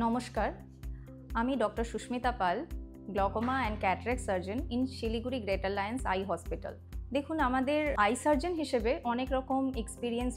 নমস্কার, আমি doctor Sushmita Pal, glaucoma and cataract surgeon in Siliguri greater lions eye hospital. দেখুন, আমাদের আই সার্জন হিসেবে অনেক রকম এক্সপিরিয়েন্স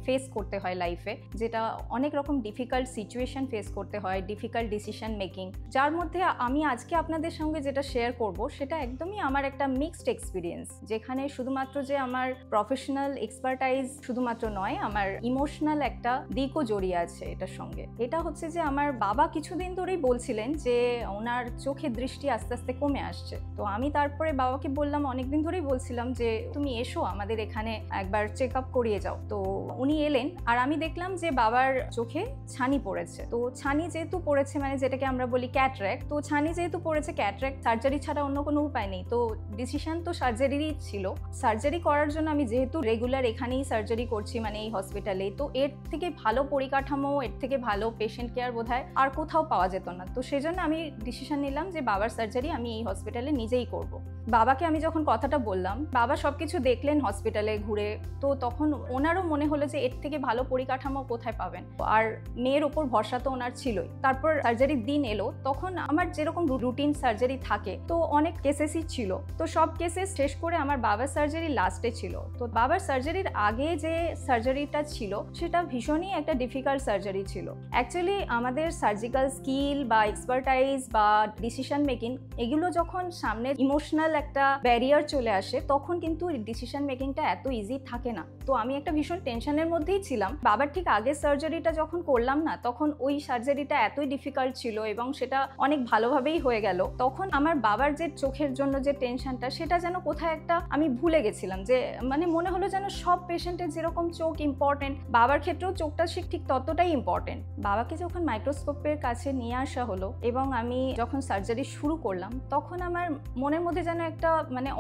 ফেস করতে হয় লাইফে, যেটা অনেক রকম ডিফিকাল্ট সিচুয়েশন ফেস করতে হয়, ডিফিকাল্ট ডিসিশন মেকিং, যার মধ্যে আমি আজকে আপনাদের সঙ্গে যেটা শেয়ার করব সেটা একদমই আমার একটা মিক্সড এক্সপিরিয়েন্স, যেখানে শুধুমাত্র যে আমার প্রফেশনাল এক্সপার্টাইজ শুধুমাত্র নয়, আমার ইমোশনাল একটা দিকও জড়িয়ে আছে এটার সঙ্গে। এটা হচ্ছে যে আমার বাবা কিছুদিন ধরেই বলছিলেন যে ওনার চোখের দৃষ্টি আস্তে আস্তে কমে আসছে। তো আমি তারপরে বাবাকে বললাম, অনেকদিন ধরেই বলছিলাম যে তুমি এসো আমাদের এখানে একবার চেক আপ করিয়ে যাও। তো উনি এলেন, আর আমি দেখলাম যে বাবার চোখে ছানি পড়েছে। তো ছানি যেহেতু পড়েছে, মানে যেটাকে আমরা বলি ক্যাটারাক্ট, তো ছানি যেহেতু পড়েছে, ক্যাটারাক্ট সার্জারি ছাড়া অন্য কোনো উপায় নেই। তো ডিসিশন তো সার্জারিরই ছিল। সার্জারি করার জন্য আমি যেহেতু রেগুলার এখানেই সার্জারি করছি, মানে এই হসপিটালে, তো এর থেকে ভালো পরিকাঠামো, এর থেকে ভালো পেশেন্ট কেয়ার বোধহয় আর কোথাও পাওয়া যেত না। তো সেজন্য আমি ডিসিশন নিলাম যে বাবার সার্জারি আমি এই হসপিটালে নিজেই করব। বাবাকে আমি যখন কথাটা বললাম, বাবা সবকিছু দেখলেন হসপিটালে ঘুরে। তো তখন ওনারও মনে হলো যে এর থেকে ভালো পরিকাঠামো কোথায় পাবেন, আর মেয়ের ওপর ভরসা তো ওনার ছিলই। তারপর সার্জারির দিন এলো, তখন আমার যেরকম রুটিন সার্জারি থাকে, তো অনেক কেসেসই ছিল। তো সব কেসেস শেষ করে আমার বাবার সার্জারি লাস্টে ছিল। তো বাবার সার্জারির আগে যে সার্জারিটা ছিল সেটা ভীষণই একটা ডিফিকাল্ট সার্জারি ছিল। অ্যাকচুয়ালি আমাদের সার্জিক্যাল স্কিল বা এক্সপার্টাইজ বা ডিসিশন মেকিং, এগুলো যখন সামনে ইমোশনাল একটা ব্যারিয়ার চলে আসে, তখন কিন্তু ডিসিশন মেকিংটা এত ইজি থাকে না। তো আমি একটা ভীষণ টেনশনের মধ্যেই ছিলাম। বাবার ঠিক আগের সার্জারিটা যখন করলাম না, তখন ওই সার্জারিটা এতই ডিফিকাল্ট ছিল এবং সেটা অনেক ভালোভাবেই হয়ে গেল। তখন আমার বাবার যে চোখের জন্য যে টেনশনটা, সেটা যেন কোথায় একটা আমি ভুলে গেছিলাম। যে মানে মনে হলো যেন সব পেশেন্টের যেরকম চোখ ইম্পর্টেন্ট, বাবার ক্ষেত্রেও চোখটা ঠিক ততটাই ইম্পর্টেন্ট। বাবাকে যখন মাইক্রোস্কোপের কাছে নিয়ে আসা হলো এবং আমি যখন সার্জারি শুরু করলাম, তখন আমার মনের মধ্যে যেন একটা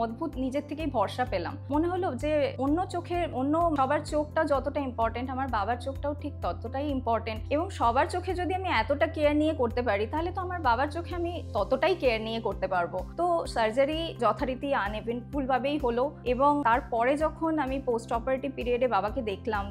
অদ্ভুত নিজের থেকেই ভরসা পেলাম। মনে হলো যে অন্য সবার চোখটা যতটা ইম্পর্টেন্ট, আমার বাবার চোখটাও ঠিক ততটাই ইম্পর্টেন্ট, এবং সবার চোখে যদি আমি এতটা কেয়ার নিয়ে করতে পারি, তাহলে তো আমার বাবার চোখে আমি ততটাই কেয়ার নিয়ে করতে পারবো। তো সার্জারি যথারীতি আনইভেন্টফুল ভাবেই হলো, এবং তারপরে যখন আমি পোস্ট অপারেটিভ পিরিয়ডে বাবাকে দেখলাম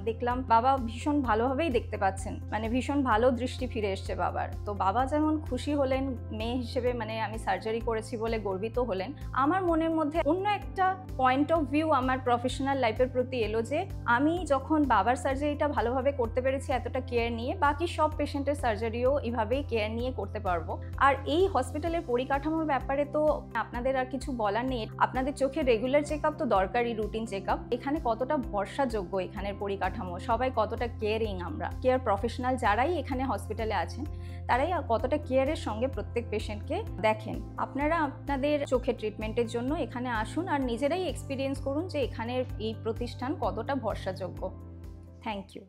বাবা ভীষণ ভালোভাবেই দেখতে পাচ্ছেন, ভীষণ ভালো দৃষ্টি ফিরে এসছে বাবার। তো বাবা যেমন খুশি হলেন, মেয়ে হিসেবে আমি সার্জারি করেছি বলে গর্বিত হলেন, আমার মনের মধ্যে অন্য একটা পয়েন্ট অফ ভিউ আমার প্রফেশনাল লাইফের প্রতি এলো, যে আমি যখন বাবার সার্জারিটা ভালোভাবে করতে পেরেছি এতটা কেয়ার নিয়ে, বাকি সব পেশেন্টের সার্জারিও এইভাবেই কেয়ার নিয়ে করতে পারবো। আর এই হসপিটালের পরিকাঠামোর ব্যাপারে তো আপনাদের আর কিছু বলার নেই। আপনাদের চোখের রেগুলার চেক আপ তো দরকারি, রুটিন চেক আপ। এখানে কতটা ভরসাযোগ্য এখানের পরিকাঠামো, সবাই কতটা কেয়ারিং, আমরা কেয়ার প্রফেশনাল যারাই এখানে হসপিটালে আছেন, তারাই কতটা কেয়ারের সঙ্গে প্রত্যেক পেশেন্টকে দেখেন। আপনারা আপনাদের চোখের ট্রিটমেন্টের জন্য এখানে আসুন আর নিজেরাই এক্সপিরিয়েন্স করুন যে এখানের এই প্রতিষ্ঠান কতটা ভরসাযোগ্য। Thank you.